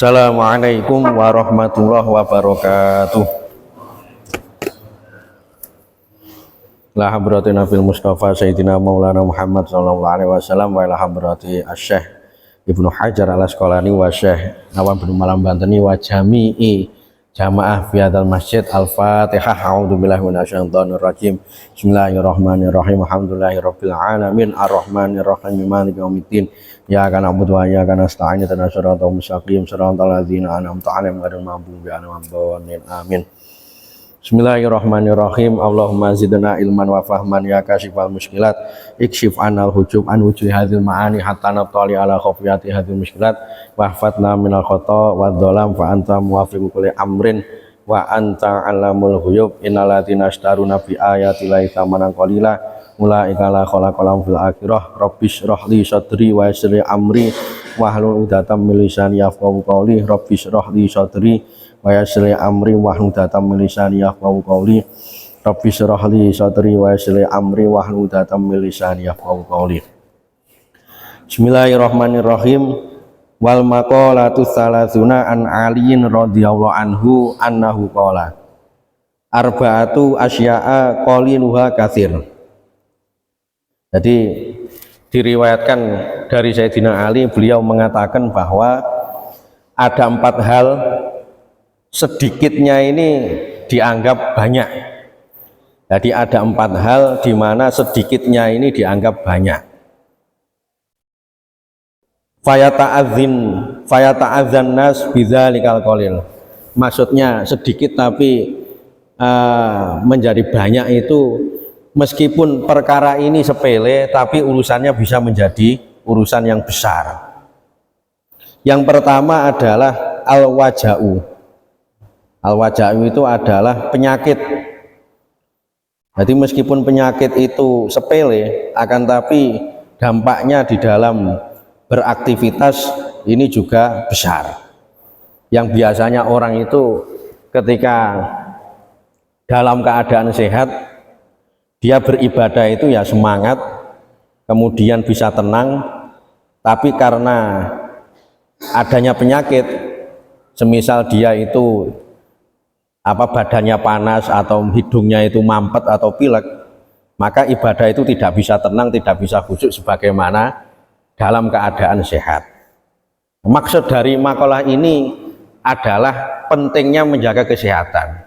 Assalamualaikum warahmatullahi wabarakatuh. La hadratina fil Mustafa Sayyidina Maulana Muhammad sallallahu alaihi wasallam wa la hadrati Asy-Syaikh Ibnu Hajar Al-Asqalani wa Syekh Nawab bin Malam Bantani wa jami'i jamaah fi hadzal masjid. Al-Fatihah. A'udzubillahi minasyaitonir rajim. Bismillahirrahmanirrahim. Alhamdulillahirabbil alamin arrahmanir rahim maliki yaumiddin. Iyyaka na'budu wa iyyaka nasta'in. Ihdinas siratal mustaqim siratal ladzina an'amta 'alaihim ghairil maghdubi 'alaihim waladdallin. Amin. Bismillahirrahmanirrahim. Allahumma zidna ilman wa fahman ya kashifal muskilat, ikshif anal hujub an wujuhi hadhil ma'ani hatta nattali ala khafiyati hadhil muskilat, wahfatna minal khata wa dhalam fa anta muwafiqu kulli amrin wa anta alamul ghuyub. Innal ladzina ashtaruna bi ayati llahi thamanan qalila ulaika la khalaqa lahum fil akhirah. Rabbis shrah li sadri wa yassir li amri wahlul 'uqdatam min lisani yafqahu qawli. Rabbis shrah li sadri wa yassir li amri wahlul 'uqdatam min lisani yafqahu qawli. Rabbi shrah li sadri wa yassir li amri wahlul 'uqdatam min lisani yafqahu qawli. Bismillahirrahmanirrahim. Wal maqalatu salasuna an aliyin radhiyallahu anhu annahu qala arba'atu asya'a qaliluha katsir. Jadi diriwayatkan dari Sayyidina Ali, beliau mengatakan bahwa ada 4 hal sedikitnya ini dianggap banyak. Jadi ada 4 hal di mana sedikitnya ini dianggap banyak. Fayata'adzan nas bidzalikal qalil. Maksudnya sedikit tapi menjadi banyak itu, meskipun perkara ini sepele tapi urusannya bisa menjadi urusan yang besar. Yang pertama adalah al-waja'u. Al-waja'u itu adalah penyakit. Jadi meskipun penyakit itu sepele, akan tapi dampaknya di dalam beraktivitas ini juga besar. Yang biasanya orang itu ketika dalam keadaan sehat, dia beribadah itu ya semangat, kemudian bisa tenang, tapi karena adanya penyakit, semisal dia itu badannya panas atau hidungnya itu mampet atau pilek, maka ibadah itu tidak bisa tenang, tidak bisa khusyuk sebagaimana dalam keadaan sehat. Maksud dari makalah ini adalah pentingnya menjaga kesehatan.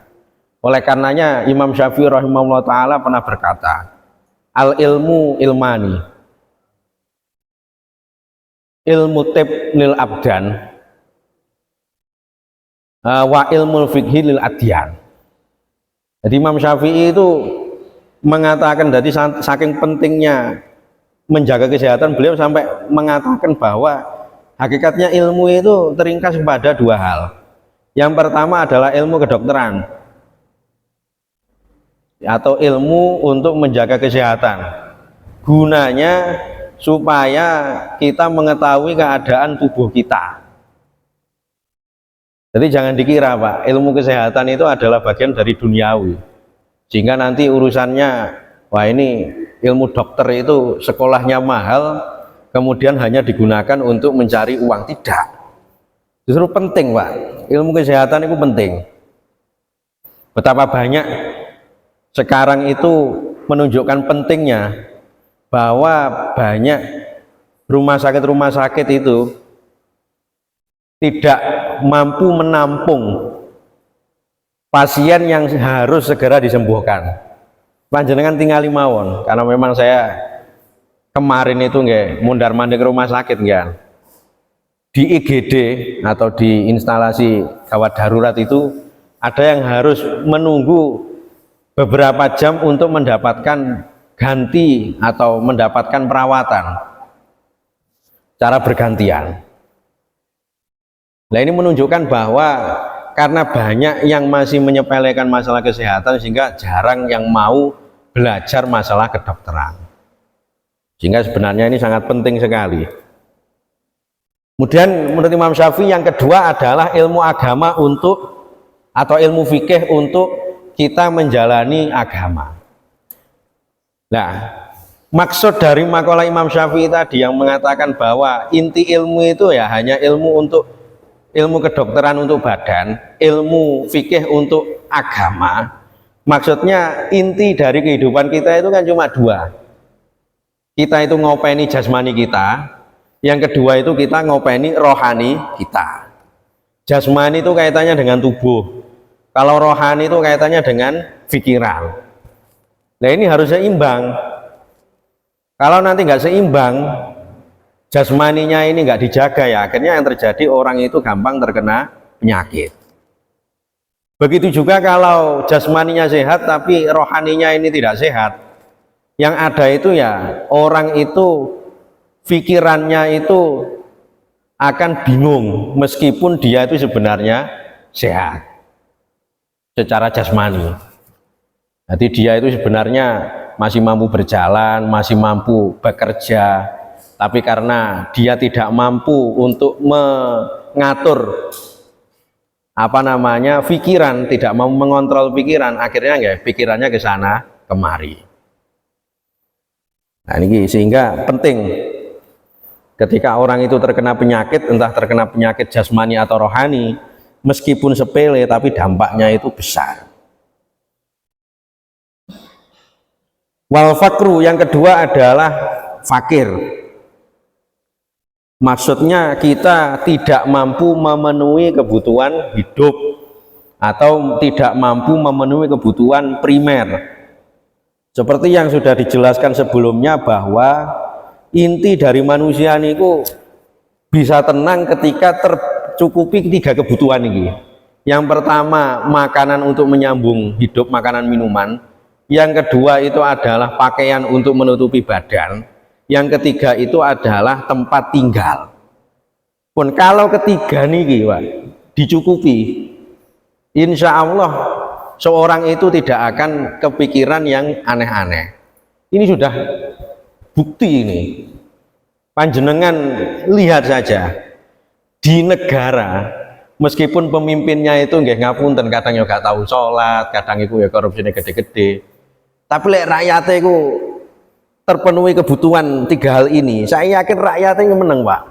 Oleh karenanya Imam Syafi'i rahimahullah ta'ala pernah berkata, al ilmu ilmani, ilmu tib lil abdan wa ilmu fikhi lil adyan. Jadi Imam Syafi'i itu mengatakan, dari saking pentingnya menjaga kesehatan, beliau sampai mengatakan bahwa hakikatnya ilmu itu teringkas pada 2 hal. Yang pertama adalah ilmu kedokteran atau ilmu untuk menjaga kesehatan, gunanya supaya kita mengetahui keadaan tubuh kita. Jadi jangan dikira Pak, ilmu kesehatan itu adalah bagian dari duniawi, sehingga nanti urusannya, wah ini ilmu dokter itu sekolahnya mahal, kemudian hanya digunakan untuk mencari uang. Tidak, justru penting Pak, ilmu kesehatan itu penting. Betapa banyak sekarang itu menunjukkan pentingnya, bahwa banyak rumah sakit itu tidak mampu menampung pasien yang harus segera disembuhkan. Panjenengan tinggali mawon, karena memang saya kemarin itu nggak mondar-mandir ke rumah sakit nggak, di IGD atau di instalasi gawat darurat itu ada yang harus menunggu beberapa jam untuk mendapatkan ganti atau mendapatkan perawatan cara bergantian. Nah, ini menunjukkan bahwa karena banyak yang masih menyepelekan masalah kesehatan, sehingga jarang yang mau belajar masalah kedokteran. Sehingga sebenarnya ini sangat penting sekali. Kemudian menurut Imam Syafi'i yang kedua adalah ilmu agama atau ilmu fikih untuk kita menjalani agama. Nah, maksud dari makalah Imam Syafi'i tadi yang mengatakan bahwa inti ilmu itu ya hanya ilmu untuk ilmu kedokteran untuk badan, ilmu fikih untuk agama. Maksudnya inti dari kehidupan kita itu kan cuma dua. Kita itu ngopeni jasmani kita, yang kedua itu kita ngopeni rohani kita. Jasmani itu kaitannya dengan tubuh, kalau rohani itu kaitannya dengan pikiran. Nah ini harus seimbang. Kalau nanti nggak seimbang, jasmaninya ini nggak dijaga, ya akhirnya yang terjadi orang itu gampang terkena penyakit. Begitu juga kalau jasmaninya sehat tapi rohaninya ini tidak sehat, yang ada itu ya orang itu pikirannya itu akan bingung meskipun dia itu sebenarnya sehat secara jasmani. Jadi dia itu sebenarnya masih mampu berjalan, masih mampu bekerja, tapi karena dia tidak mampu untuk mengatur pikiran, tidak mau mengontrol pikiran, akhirnya ya pikirannya ke sana kemari. Nah ini sehingga penting ketika orang itu terkena penyakit, entah terkena penyakit jasmani atau rohani, meskipun sepele tapi dampaknya itu besar. Wal fakru, yang kedua adalah fakir. Maksudnya kita tidak mampu memenuhi kebutuhan hidup atau tidak mampu memenuhi kebutuhan primer. Seperti yang sudah dijelaskan sebelumnya bahwa inti dari manusia niku bisa tenang ketika tercukupi tiga kebutuhan ini. Yang pertama makanan untuk menyambung hidup, makanan minuman. Yang kedua itu adalah pakaian untuk menutupi badan. Yang ketiga itu adalah tempat tinggal. Pun kalau ketiga nih dicukupi, insya Allah seorang itu tidak akan kepikiran yang aneh-aneh. Ini sudah bukti ini. Panjenengan lihat saja di negara, meskipun pemimpinnya itu nggak ngapunten, kadang ya gak tahu sholat, kadang itu ya korupsinya gede-gede, tapi lek rakyatnya itu terpenuhi kebutuhan tiga hal ini, saya yakin rakyatnya menang, Pak.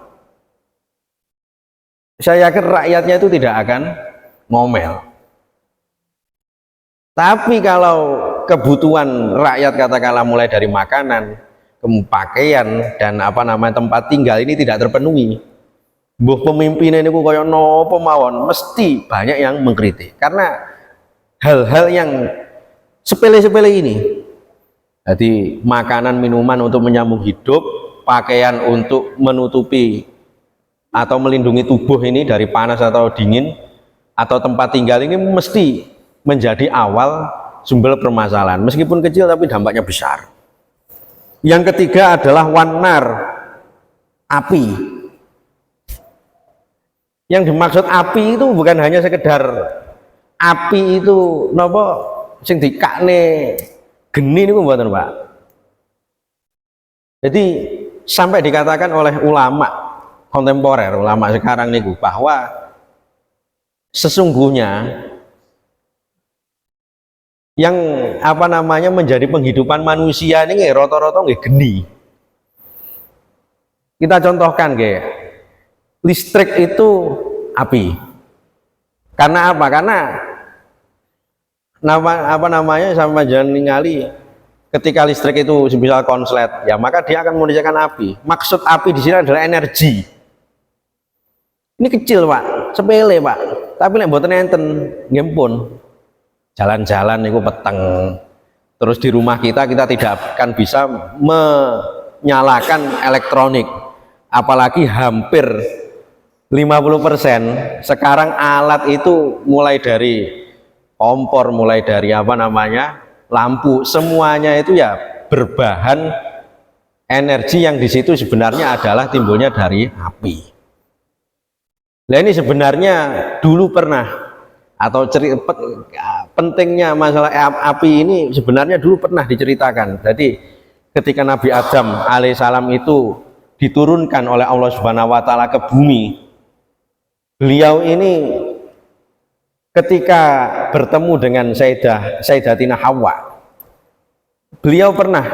Saya yakin rakyatnya itu tidak akan ngomel. Tapi kalau kebutuhan rakyat katakanlah mulai dari makanan, pakaian dan tempat tinggal ini tidak terpenuhi, mbuh pemimpinnya ini kaya nopo mawon, mesti banyak yang mengkritik karena hal-hal yang sepele-sepele ini. Jadi makanan minuman untuk menyambung hidup, pakaian untuk menutupi atau melindungi tubuh ini dari panas atau dingin, atau tempat tinggal ini mesti menjadi awal sumber permasalahan, meskipun kecil tapi dampaknya besar. Yang ketiga adalah wanar, api. Yang dimaksud api itu bukan hanya sekedar api itu nopo sing dikakne geni niku mboten, Pak. Jadi sampai dikatakan oleh ulama kontemporer, ulama sekarang niku bahwa sesungguhnya yang menjadi penghidupan manusia ini rata-rata nggih geni. Kita contohkan nggih, listrik itu api. Karena apa? Karena sama jangan ningali ketika listrik itu misal konslet, ya maka dia akan menghasilkan api. Maksud api di sini adalah energi. Ini kecil, Pak, sepele, Pak. Tapi nek mboten enten nggih pun jalan-jalan niku peteng. Terus di rumah kita tidak akan bisa menyalakan elektronik. Apalagi hampir 50% sekarang alat itu mulai dari kompor, mulai dari lampu, semuanya itu ya berbahan energi yang di situ sebenarnya adalah timbulnya dari api. Nah ini sebenarnya dulu pernah, atau pentingnya masalah api ini sebenarnya dulu pernah diceritakan. Jadi ketika Nabi Adam alaihissalam itu diturunkan oleh Allah Subhanahu wa taala ke bumi, beliau ini ketika bertemu dengan Sayyidatina Hawa, beliau pernah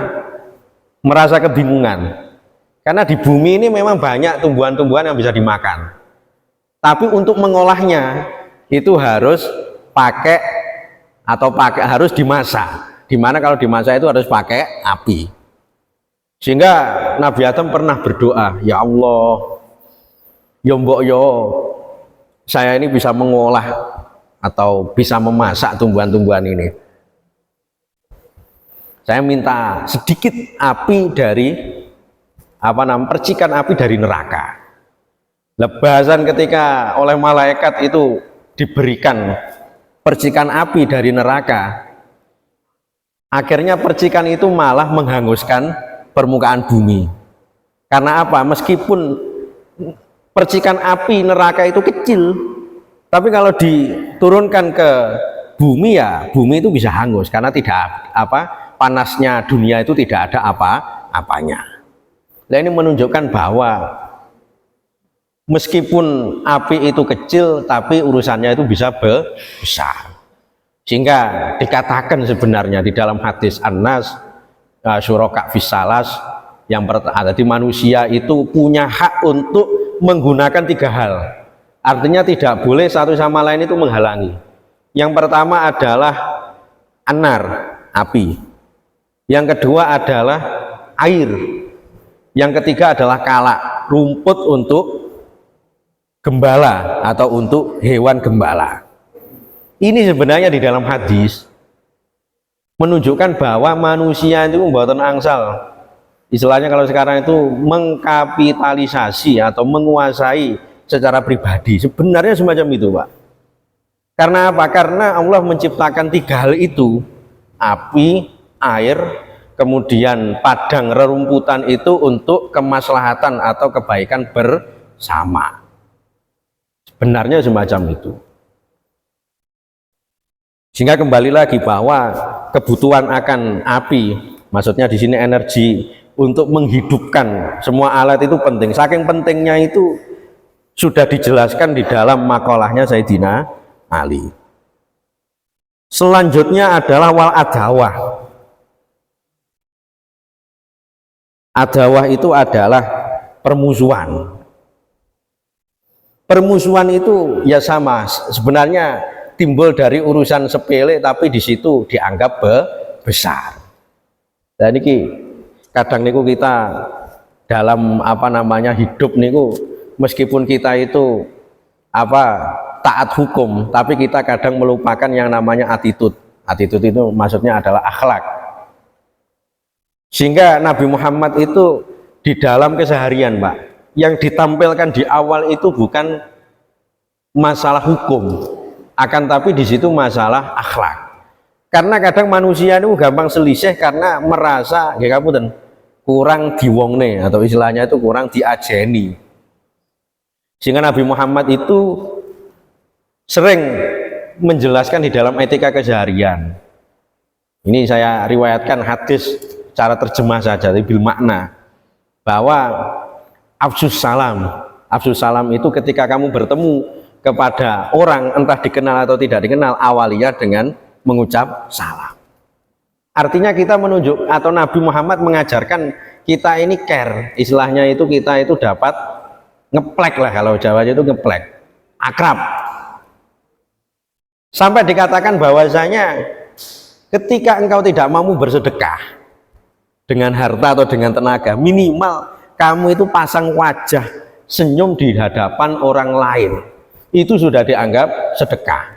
merasa kebingungan karena di bumi ini memang banyak tumbuhan-tumbuhan yang bisa dimakan. Tapi untuk mengolahnya itu harus pakai harus dimasak. Dimana kalau dimasak itu harus pakai api. Sehingga Nabi Adam pernah berdoa, ya Allah, ya mbok yo, saya ini bisa mengolah atau bisa memasak tumbuhan-tumbuhan ini. Saya minta sedikit api dari percikan api dari neraka. Lebasan ketika oleh malaikat itu diberikan percikan api dari neraka, akhirnya percikan itu malah menghanguskan permukaan bumi. Karena apa? Meskipun percikan api neraka itu kecil, tapi kalau diturunkan ke bumi ya bumi itu bisa hangus karena tidak panasnya dunia itu tidak ada apanya. Nah, ini menunjukkan bahwa meskipun api itu kecil tapi urusannya itu bisa besar. Sehingga dikatakan sebenarnya di dalam hadis An-Nas syuraka fisalas yang pertama, jadi manusia itu punya hak untuk menggunakan 3 hal. Artinya tidak boleh satu sama lain itu menghalangi. Yang pertama adalah anar, api. Yang kedua adalah air. Yang ketiga adalah kala, rumput untuk gembala atau untuk hewan gembala. Ini sebenarnya di dalam hadis menunjukkan bahwa manusia itu mboten angsal. Istilahnya kalau sekarang itu mengkapitalisasi atau menguasai secara pribadi. Sebenarnya semacam itu, Pak. Karena apa? Karena Allah menciptakan 3 hal itu, api, air, kemudian padang rerumputan itu untuk kemaslahatan atau kebaikan bersama. Sebenarnya semacam itu. Sehingga kembali lagi bahwa kebutuhan akan api, maksudnya di sini energi untuk menghidupkan semua alat itu penting. Saking pentingnya itu sudah dijelaskan di dalam makalahnya Sayyidina Ali. Selanjutnya adalah wal adawah. Adawah itu adalah permusuhan. Permusuhan itu ya sama, sebenarnya timbul dari urusan sepele tapi di situ dianggap besar. Dan ini kadang niku kita dalam hidup niku meskipun kita itu taat hukum, tapi kita kadang melupakan yang namanya attitude. Attitude itu maksudnya adalah akhlak. Sehingga Nabi Muhammad itu di dalam keseharian, Pak, yang ditampilkan di awal itu bukan masalah hukum, akan tapi di situ masalah akhlak. Karena kadang manusia itu gampang selisih karena merasa kurang diwongne atau istilahnya itu kurang diajeni. Sehingga Nabi Muhammad itu sering menjelaskan di dalam etika keseharian. Ini saya riwayatkan hadis cara terjemah saja, tapi bil makna bahwa afsus salam itu ketika kamu bertemu kepada orang entah dikenal atau tidak dikenal, awalnya dengan mengucap salam. Artinya kita menunjuk atau Nabi Muhammad mengajarkan kita ini care, istilahnya itu kita itu dapat ngeplek lah, kalau Jawanya itu ngeplek, akrab. Sampai dikatakan bahwasanya ketika engkau tidak mampu bersedekah dengan harta atau dengan tenaga, minimal kamu itu pasang wajah senyum di hadapan orang lain, itu sudah dianggap sedekah.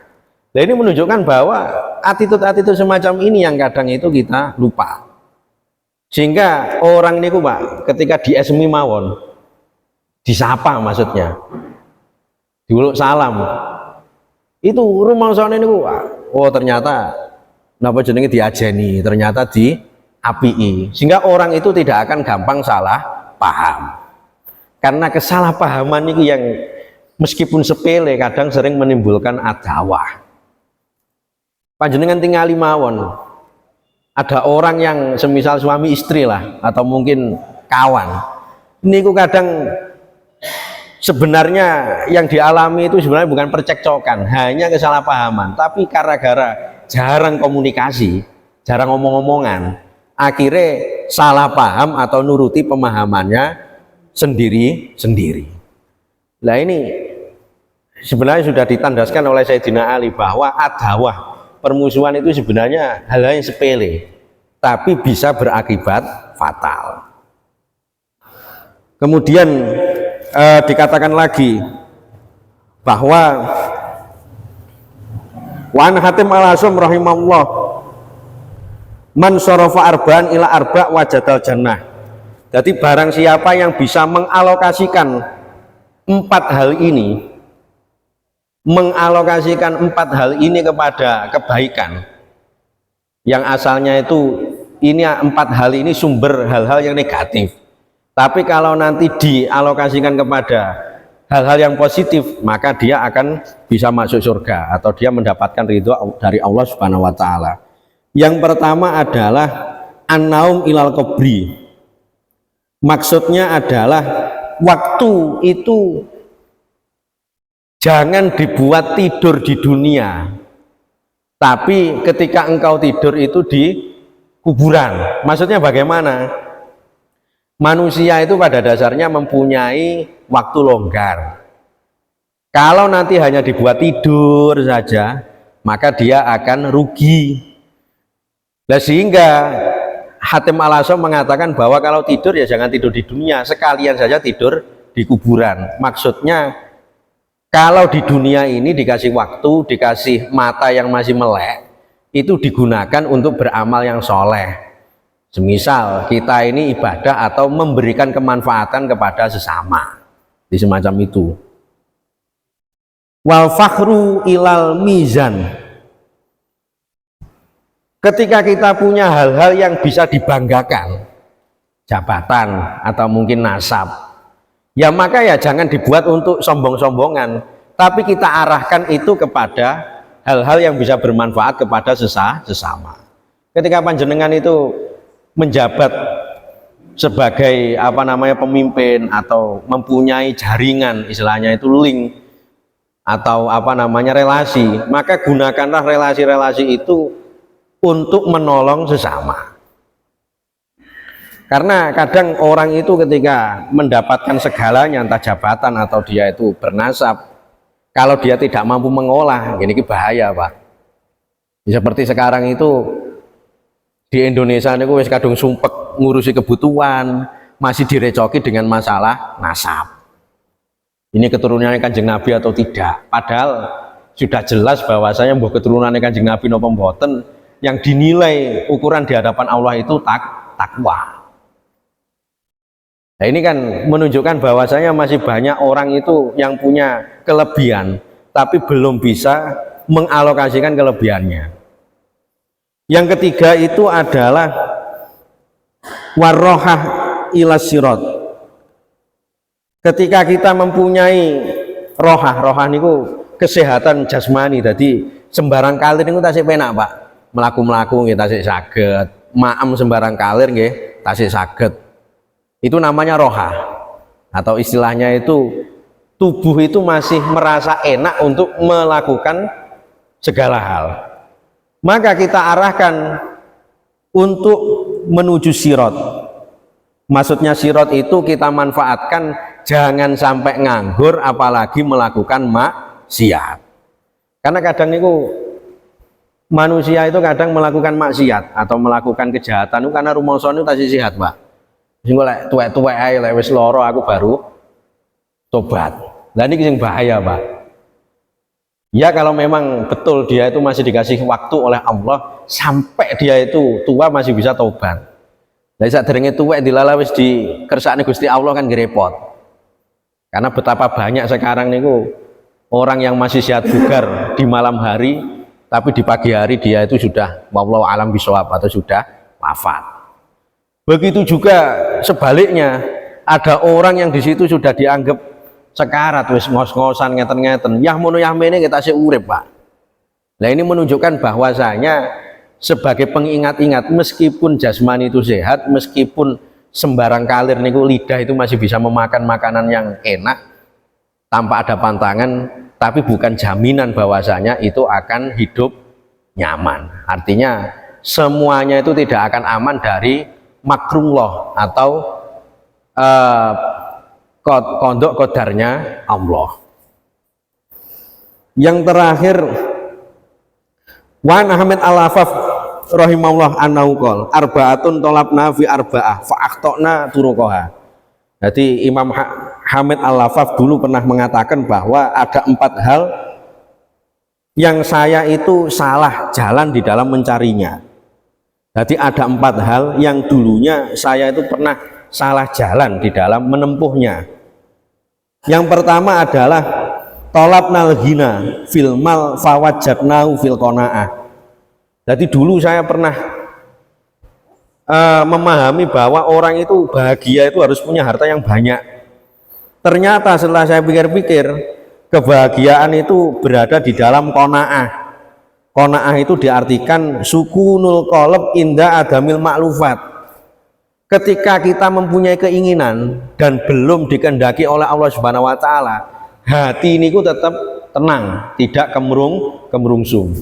Nah, ini menunjukkan bahwa attitude semacam ini yang kadang itu kita lupa. Sehingga orang ini Pak, ketika diesmi mawon, disapa maksudnya, diuluk salam, itu rumah sana ini oh ternyata napa jenenge diajeni, ternyata di API, sehingga orang itu tidak akan gampang salah paham. Karena kesalahpahaman itu yang meskipun sepele kadang sering menimbulkan adawah. Panjenengan tinggali mawon, ada orang yang semisal suami istri lah atau mungkin kawan, ini kadang sebenarnya yang dialami itu sebenarnya bukan percekcokan, hanya kesalahpahaman, tapi gara-gara jarang komunikasi, jarang ngomong-ngomongan, akhirnya salah paham atau nuruti pemahamannya sendiri-sendiri. Nah, ini sebenarnya sudah ditandaskan oleh Sayyidina Ali bahwa adawah, permusuhan itu sebenarnya hal yang sepele tapi bisa berakibat fatal. Kemudian dikatakan lagi bahwa Wan Hatim al-Asum rahimahullah man sarafa arba'an ila arba' wajadal jannah. Jadi barang siapa yang bisa mengalokasikan empat hal ini, kepada kebaikan yang asalnya itu ini empat hal ini sumber hal-hal yang negatif, tapi kalau nanti dialokasikan kepada hal-hal yang positif, maka dia akan bisa masuk surga atau dia mendapatkan ridho dari Allah Subhanahu wa taala. Yang pertama adalah an-naum ilal qabri. Maksudnya adalah waktu itu jangan dibuat tidur di dunia, tapi ketika engkau tidur itu di kuburan. Maksudnya bagaimana? Manusia itu pada dasarnya mempunyai waktu longgar. Kalau nanti hanya dibuat tidur saja, maka dia akan rugi. Nah, sehingga Hatim al-Asam mengatakan bahwa kalau tidur ya jangan tidur di dunia, sekalian saja tidur di kuburan. Maksudnya kalau di dunia ini dikasih waktu, dikasih mata yang masih melek, itu digunakan untuk beramal yang soleh. Semisal kita ini ibadah atau memberikan kemanfaatan kepada sesama, di semacam itu. Wal fakhru ilal mizan. Ketika kita punya hal-hal yang bisa dibanggakan, jabatan atau mungkin nasab, ya maka ya jangan dibuat untuk sombong-sombongan, tapi kita arahkan itu kepada hal-hal yang bisa bermanfaat kepada sesama. Ketika panjenengan itu menjabat sebagai pemimpin atau mempunyai jaringan, istilahnya itu link atau relasi, maka gunakanlah relasi-relasi itu untuk menolong sesama. Karena kadang orang itu ketika mendapatkan segalanya, entah jabatan atau dia itu bernasab, kalau dia tidak mampu mengolah, ini bahaya, Pak. Seperti sekarang itu di Indonesia ini wis kadung sumpek ngurusi kebutuhan, masih direcoki dengan masalah nasab. Ini keturunannya Kanjeng Nabi atau tidak? Padahal sudah jelas bahwasanya bahwa keturunannya Kanjeng Nabi napa mboten, yang dinilai ukuran di hadapan Allah itu takwa. Nah, ini kan menunjukkan bahwasanya masih banyak orang itu yang punya kelebihan tapi belum bisa mengalokasikan kelebihannya. Yang ketiga itu adalah warrohah ila sirat. Ketika kita mempunyai rohah niku kesehatan jasmani, jadi sembarang kalir niku tasih penak, Pak. Melaku-melaku nggih tasih saged, maem sembarang kalir nggih tasih saged. Itu namanya rohah, atau istilahnya itu tubuh itu masih merasa enak untuk melakukan segala hal. Maka kita arahkan untuk menuju sirat. Maksudnya sirat itu kita manfaatkan jangan sampai nganggur, apalagi melakukan maksiat. Karena kadang itu manusia itu kadang melakukan maksiat atau melakukan kejahatan itu karena rumangsa itu tasih sehat, Pak. Sing lek tuwek-tuwek ae lek wis lara aku baru tobat. Lah niki sing bahaya, Pak. Ya kalau memang betul dia itu masih dikasih waktu oleh Allah sampai dia itu tua masih bisa tobat. Lah sadurunge tuwek dilala wis dikersakne Gusti Allah kan repot. Karena betapa banyak sekarang niku orang yang masih sehat bugar di malam hari, tapi di pagi hari dia itu sudah wallahu alam bisawab atau sudah wafat. Begitu juga sebaliknya, ada orang yang di situ sudah dianggap sekarat, wis ngos-ngosan ngeten-ngeten, yah mono yah mene kita sih urip, Pak. Nah ini menunjukkan bahwasanya sebagai pengingat-ingat, meskipun jasmani itu sehat, meskipun sembarang kalir niku lidah itu masih bisa memakan makanan yang enak tanpa ada pantangan, tapi bukan jaminan bahwasanya itu akan hidup nyaman. Artinya semuanya itu tidak akan aman dari makrullah atau kodok kodarnya Allah. Yang terakhir, Wan Ahmad Al-Afaf rahimahullah annahu qol arbaatun tolabna fi arba'ah fa akhtona turuqaha. Jadi Imam Hamid Al-Afaf dulu pernah mengatakan bahwa ada 4 hal yang saya itu salah jalan di dalam mencarinya. Jadi ada 4 hal yang dulunya saya itu pernah salah jalan di dalam menempuhnya. Yang pertama adalah tolabnal ghina fil mal fawajadnahu fil qanaah. Jadi dulu saya pernah memahami bahwa orang itu bahagia itu harus punya harta yang banyak. Ternyata setelah saya pikir-pikir, kebahagiaan itu berada di dalam qanaah. Qanaah itu diartikan sukunul qalb inda adamil ma'lufat. Ketika kita mempunyai keinginan dan belum dikehendaki oleh Allah Subhanahu wa taala, hati ini ku tetap tenang, tidak kemerungsung.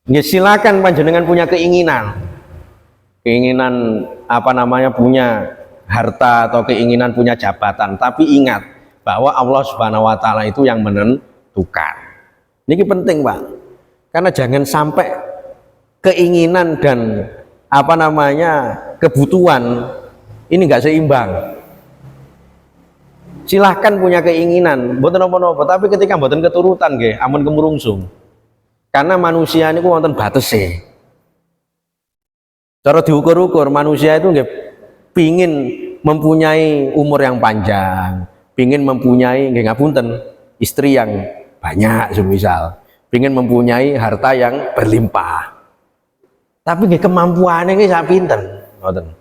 Ya, silakan panjenengan punya keinginan punya harta atau keinginan punya jabatan, tapi ingat bahwa Allah Subhanahu wa taala itu yang menentukan. Ini penting, Pak, karena jangan sampai keinginan dan kebutuhan ini enggak seimbang. Silahkan punya keinginan mboten napa-napa, tapi ketika mboten keturutan nggih amun kemurungsung. Karena manusia ini wonten batese. Cara diukur-ukur manusia itu nggih pingin mempunyai umur yang panjang, pingin mempunyai nggih ngapunten istri yang banyak semisal, pingin mempunyai harta yang berlimpah. Tapi nggih kemampuannya nggih sak pinten, ngoten.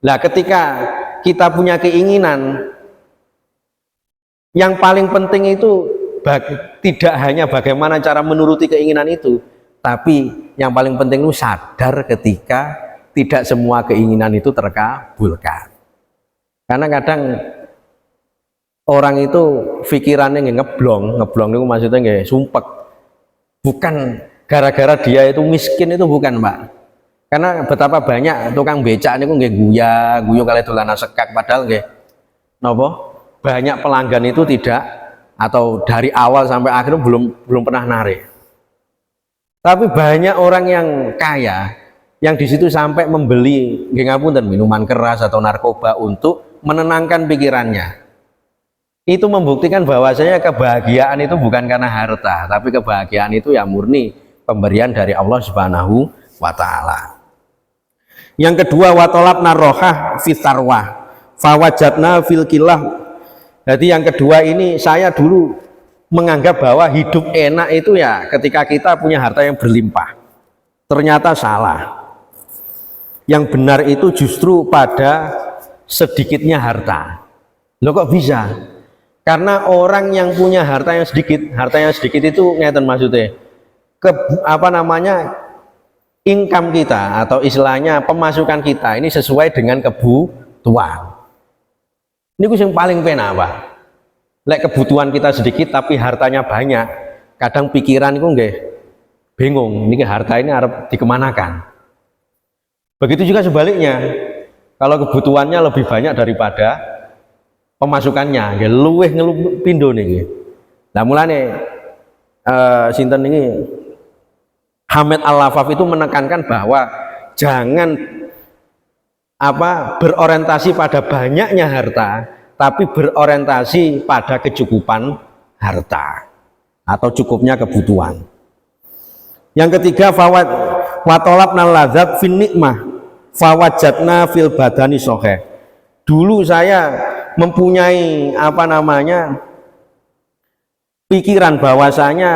Lah ketika kita punya keinginan, yang paling penting itu tidak hanya bagaimana cara menuruti keinginan itu, tapi yang paling penting itu sadar ketika tidak semua keinginan itu terkabulkan. Karena kadang orang itu pikirannya ngeblong itu maksudnya nggak sumpek, bukan gara-gara dia itu miskin, itu bukan, Pak. Karena betapa banyak tukang becak niku nggih guyu kali dolanan sekak, padahal nggih napa banyak pelanggan itu tidak, atau dari awal sampai akhir belum pernah narik. Tapi banyak orang yang kaya yang di situ sampai membeli dan minuman keras atau narkoba untuk menenangkan pikirannya. Itu membuktikan bahwasanya kebahagiaan itu bukan karena harta, tapi kebahagiaan itu ya murni pemberian dari Allah Subhanahu wa taala. Yang kedua, watolabna rohah fitarwah fawajadna fil kilah. Jadi yang kedua ini, saya dulu menganggap bahwa hidup enak itu ya ketika kita punya harta yang berlimpah. Ternyata salah. Yang benar itu justru pada sedikitnya harta. Loh kok bisa? Karena orang yang punya harta yang sedikit itu ngeten maksudnya. Income kita atau istilahnya pemasukan kita ini sesuai dengan kebutuhan. Ini yang paling penak, Pak. Lek kebutuhan kita sedikit tapi hartanya banyak, kadang pikiran itu nggih bingung, ini harta ini harus dikemanakan. Begitu juga sebaliknya, kalau kebutuhannya lebih banyak daripada pemasukannya, nggih luweh pindo niki. Lah mulane sinten ini Hamid Al-Afaf itu menekankan bahwa jangan berorientasi pada banyaknya harta, tapi berorientasi pada kecukupan harta atau cukupnya kebutuhan. Yang ketiga, watolabna ladzat fin nikmah fawajadna fil badani soheh. Dulu saya mempunyai pikiran bahwasanya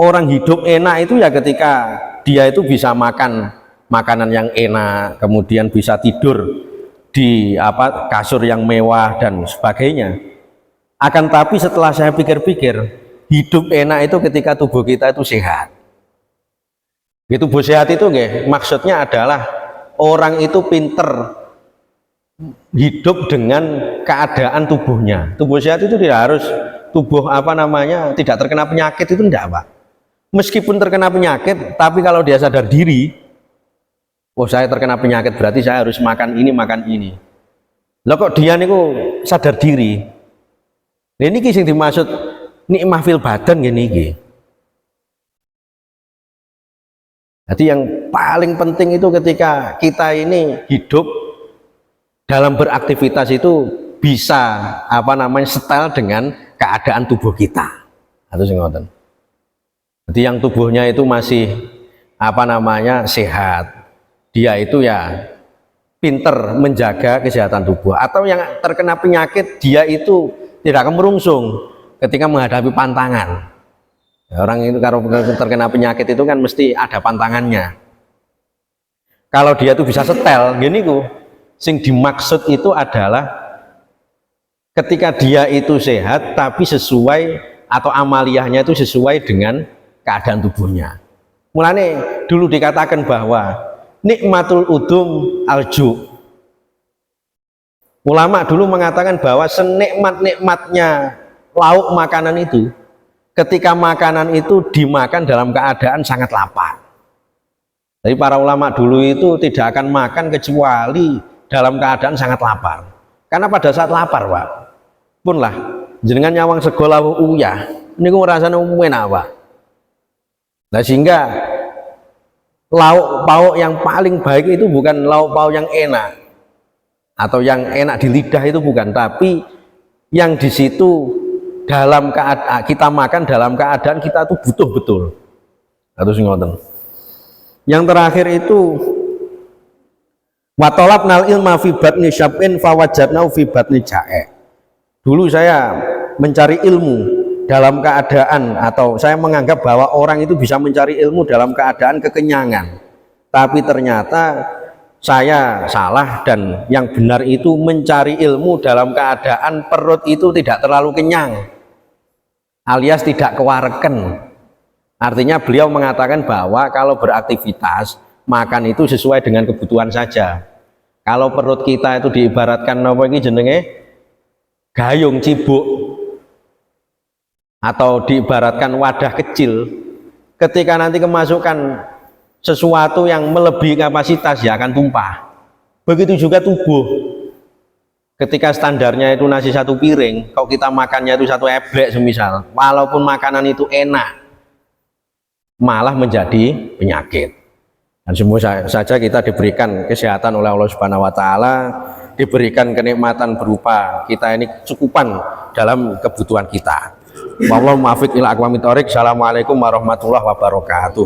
orang hidup enak itu ya ketika dia itu bisa makan makanan yang enak, kemudian bisa tidur di kasur yang mewah dan sebagainya. Akan tapi setelah saya pikir-pikir, hidup enak itu ketika tubuh kita itu sehat. Tubuh sehat itu maksudnya adalah orang itu pinter hidup dengan keadaan tubuhnya. Tubuh sehat itu tidak harus tubuh tidak terkena penyakit, itu enggak, Pak. Meskipun terkena penyakit, tapi kalau dia sadar diri, oh saya terkena penyakit berarti saya harus makan ini. Loh kok dia niku sadar diri. Ini yang dimaksud nikmah fil badan gini iki. Jadi yang paling penting itu ketika kita ini hidup dalam beraktivitas itu bisa apa namanya setel dengan keadaan tubuh kita. Atau sing ngoten. Jadi yang tubuhnya itu masih apa namanya sehat, dia itu ya pinter menjaga kesehatan tubuh. Atau yang terkena penyakit, dia itu tidak akan merungsung ketika menghadapi pantangan. Orang itu kalau terkena penyakit itu kan mesti ada pantangannya. Kalau dia itu bisa setel, gini ku, sing dimaksud itu adalah ketika dia itu sehat, tapi sesuai atau amaliyahnya itu sesuai dengan keadaan tubuhnya. Mulane dulu dikatakan bahwa nikmatul udum alju. Ulama dulu mengatakan bahwa senikmat-nikmatnya lauk makanan itu, ketika makanan itu dimakan dalam keadaan sangat lapar. Jadi para ulama dulu itu tidak akan makan kecuali dalam keadaan sangat lapar. Karena pada saat lapar, Pak, pun lah jenengan nyawang sekolah uyah, ini gue rasanya enak, Pak. Nah sehingga lauk pauk yang paling baik itu bukan lauk pauk yang enak atau yang enak di lidah, itu bukan, tapi yang di situ dalam keadaan kita makan dalam keadaan kita tuh butuh betul. Harus ngoten. Yang terakhir itu wa talabnal ilma fi batni syab'in fawajadnahu fi batni ja'i. Dulu saya mencari ilmu dalam keadaan, atau saya menganggap bahwa orang itu bisa mencari ilmu dalam keadaan kekenyangan, tapi ternyata saya salah, dan yang benar itu mencari ilmu dalam keadaan perut itu tidak terlalu kenyang alias tidak kewareken. Artinya beliau mengatakan bahwa kalau beraktivitas makan itu sesuai dengan kebutuhan saja. Kalau perut kita itu diibaratkan apa ini jenenge gayung cibuk, atau diibaratkan wadah kecil, ketika nanti kemasukan sesuatu yang melebihi kapasitas ya akan tumpah. Begitu juga tubuh, ketika standarnya itu nasi satu piring, kalau kita makannya itu satu eblek semisal, walaupun makanan itu enak malah menjadi penyakit. Dan semua saja kita diberikan kesehatan oleh Allah Subhanahu wa taala, diberikan kenikmatan berupa kita ini cukupan dalam kebutuhan kita. Wallahu muwaffiq ila aqwamit thoriq. Assalamualaikum warahmatullahi wabarakatuh.